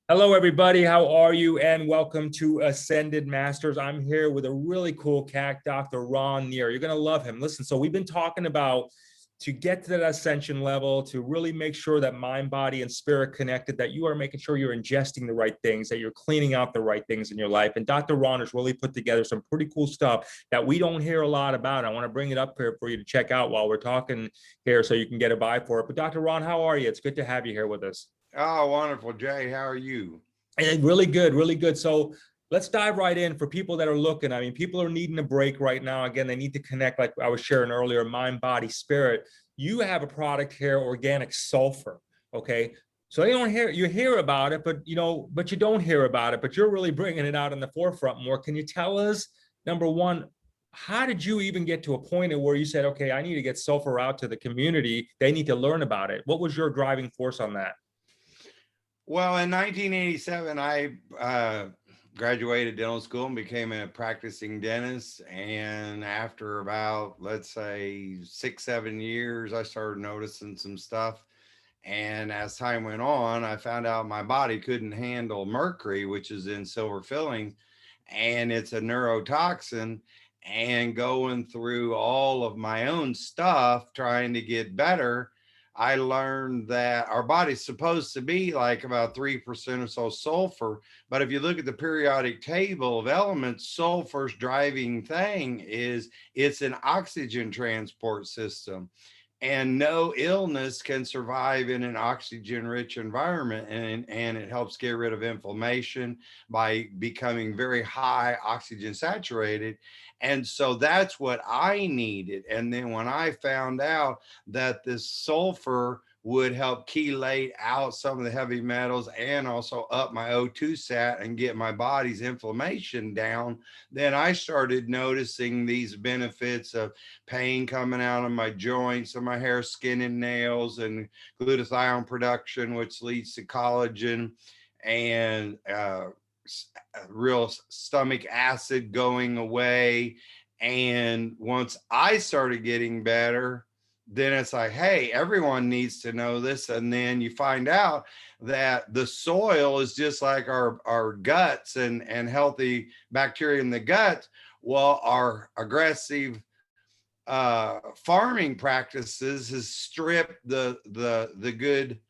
Hello, everybody. How are you? And welcome to Ascended Masters. I'm here with a really cool cat, Dr. Ron Neer. You're going to love him. Listen, so we've been talking about to get to that ascension level, to really make sure that mind, body, and spirit connected, that you are making sure you're ingesting the right things, that you're cleaning out the right things in your life. And Dr. Ron has really put together some pretty cool stuff that we don't hear a lot about. I want to bring it up here for you to check out while we're talking here so you can get a vibe for it. But Dr. Ron, how are you? It's good to have you here with us. Oh, wonderful, Jay. How are you? And really good, really good. So let's dive right in for people that are looking. I mean, people are needing a break right now. Again, they need to connect, like I was sharing earlier, mind, body, spirit. You have a product here, Organic Sulfur. Okay. So you hear about it, but you don't hear about it, but you're really bringing it out in the forefront more. Can you tell us, number one, how did you even get to a point where you said, okay, I need to get sulfur out to the community. They need to learn about it. What was your driving force on that? Well, in 1987, I graduated dental school and became a practicing dentist. And after about, let's say, 6, 7 years, I started noticing some stuff. And as time went on, I found out my body couldn't handle mercury, which is in silver fillings, and it's a neurotoxin. And going through all of my own stuff, trying to get better, I learned that our body's supposed to be like about 3% or so sulfur. But if you look at the periodic table of elements, sulfur's driving thing is it's an oxygen transport system, and no illness can survive in an oxygen rich environment, and it helps get rid of inflammation by becoming very high oxygen saturated. And so that's what I needed. And then when I found out that this sulfur would help chelate out some of the heavy metals and also up my O2 sat and get my body's inflammation down, then I started noticing these benefits of pain coming out of my joints and my hair, skin, and nails, and glutathione production, which leads to collagen, and real stomach acid going away. And once I started getting better, then it's like, hey, everyone needs to know this. And then you find out that the soil is just like our guts, and healthy bacteria in the gut. Well, our aggressive farming practices has stripped the good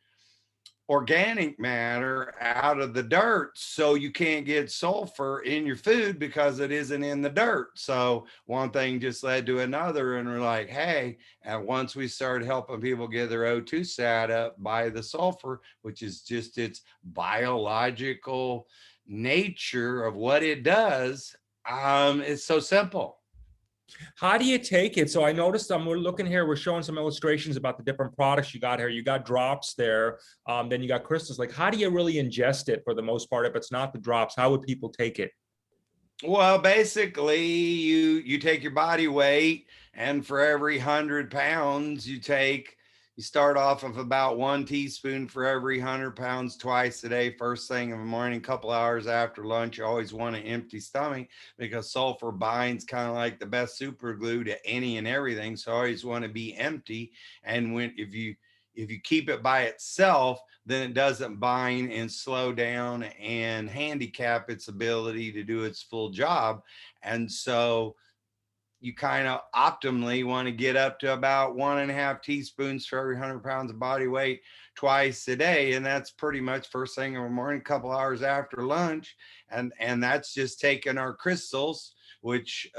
organic matter out of the dirt, so you can't get sulfur in your food because it isn't in the dirt. So one thing just led to another, and we're like, hey, and once we started helping people get their O2 sat up by the sulfur, which is just its biological nature of what it does, it's so simple. How do you take it? So I noticed we're looking here, we're showing some illustrations about the different products you got here. You got drops there, then you got crystals. Like, how do you really ingest it for the most part? If it's not the drops, how would people take it? Well, basically, you take your body weight, and for every 100 pounds, you start off of about 1 teaspoon for every 100 pounds twice a day. First thing in the morning, couple hours after lunch. You always want an empty stomach because sulfur binds kind of like the best super glue to any and everything. So I always want to be empty. And when if you keep it by itself, then it doesn't bind and slow down and handicap its ability to do its full job. And so you kind of optimally want to get up to about 1.5 teaspoons for every 100 pounds of body weight twice a day. And that's pretty much first thing in the morning, a couple hours after lunch. And that's just taking our crystals, which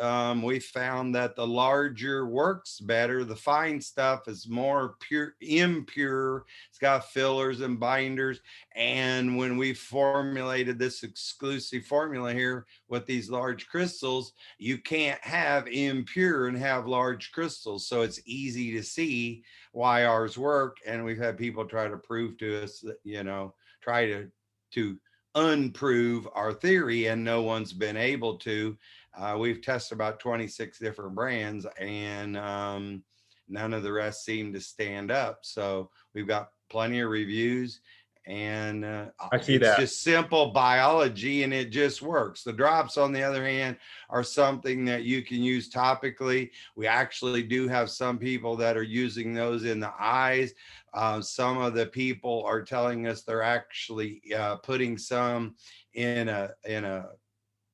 we found that the larger works better. The fine stuff is more pure, impure. It's got fillers and binders. And when we formulated this exclusive formula here with these large crystals, you can't have impure and have large crystals. So it's easy to see why ours work. And we've had people try to prove to us that, try to unprove our theory, and no one's been able to. We've tested about 26 different brands, and none of the rest seem to stand up. So we've got plenty of reviews, And I see it's that. just simple biology and it just works. The drops, on the other hand, are something that you can use topically. We actually do have some people that are using those in the eyes. Some of the people are telling us they're actually putting some in a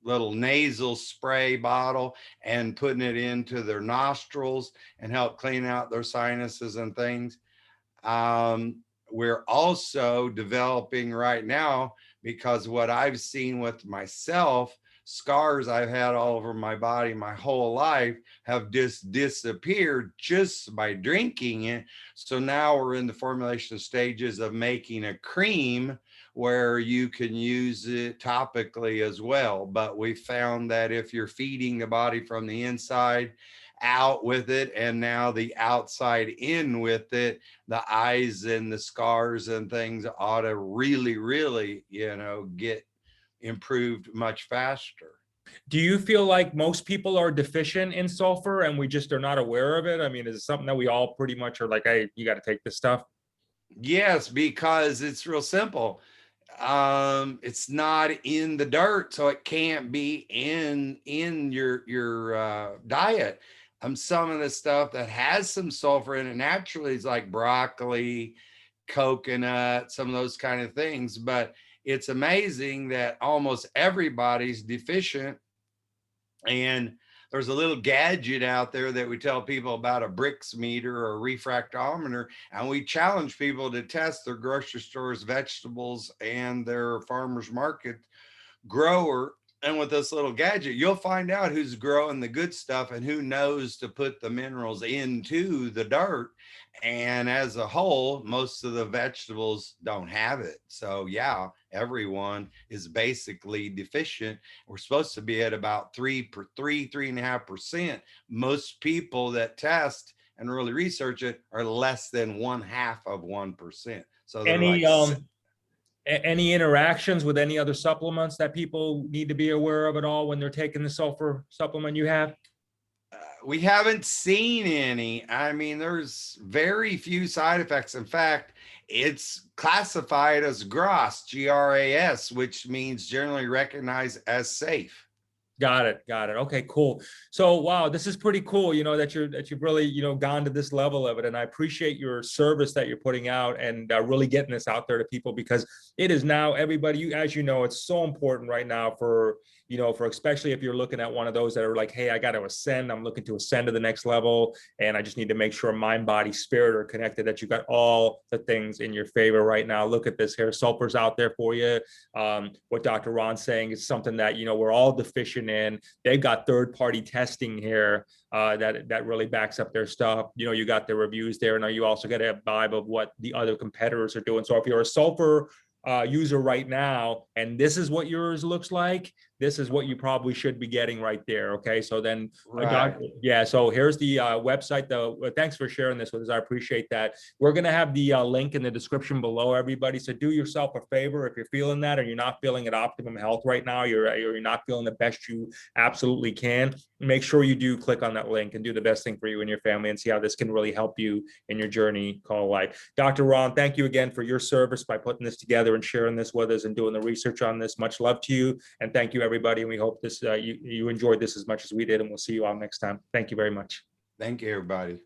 little nasal spray bottle and putting it into their nostrils and help clean out their sinuses and things. We're also developing right now, because what I've seen with myself, scars I've had all over my body my whole life have just disappeared just by drinking it. So now we're in the formulation stages of making a cream where you can use it topically as well. But we found that if you're feeding the body from the inside out with it and now the outside in with it, the eyes and the scars and things ought to really, really, get improved much faster. Do you feel like most people are deficient in sulfur and we just are not aware of it? I mean, is it something that we all pretty much are like, hey, you got to take this stuff? Yes, because it's real simple. It's not in the dirt, so it can't be in your diet. Some of the stuff that has some sulfur in it naturally is like broccoli, coconut, some of those kind of things. But it's amazing that almost everybody's deficient. And there's a little gadget out there that we tell people about, a Brix meter or a refractometer, and we challenge people to test their grocery stores, vegetables, and their farmers market grower. And with this little gadget, you'll find out who's growing the good stuff and who knows to put the minerals into the dirt. And as a whole, most of the vegetables don't have it. So yeah, everyone is basically deficient. We're supposed to be at about 3.5%. Most people that test and really research it are less than 1/2 of 1%. So they're like, Any interactions with any other supplements that people need to be aware of at all when they're taking the sulfur supplement you have? we haven't seen any. I mean, there's very few side effects. In fact, it's classified as GRAS, GRAS, which means generally recognized as safe. Got it. Got it. Okay, cool. So, wow, this is pretty cool, that you've really, gone to this level of it. And I appreciate your service that you're putting out and really getting this out there to people, because it is now everybody, as you know, it's so important right now for especially if you're looking at one of those that are like, hey, I got to ascend. I'm looking to ascend to the next level. And I just need to make sure mind, body, spirit are connected, that you got all the things in your favor right now. Look at this here. Sulfur's out there for you. What Dr. Ron's saying is something that, we're all deficient in. They've got third-party testing here that really backs up their stuff. You got the reviews there. Now you also get a vibe of what the other competitors are doing. So if you're a sulfur user right now, and this is what yours looks like, this is what you probably should be getting right there. Okay, so then Right. yeah, so here's the website though. Thanks for sharing this with us. I appreciate that. We're going to have the link in the description below, everybody, so do yourself a favor. If you're feeling that, or you're not feeling at optimum health right now, you're not feeling the best you absolutely can, make sure you do click on that link and do the best thing for you and your family, and see how this can really help you in your journey called life. Dr. Ron, thank you again for your service by putting this together and sharing this with us and doing the research on this. Much love to you, and thank you, everybody. And we hope this you enjoyed this as much as we did, and we'll see you all next time. Thank you very much. Thank you, everybody.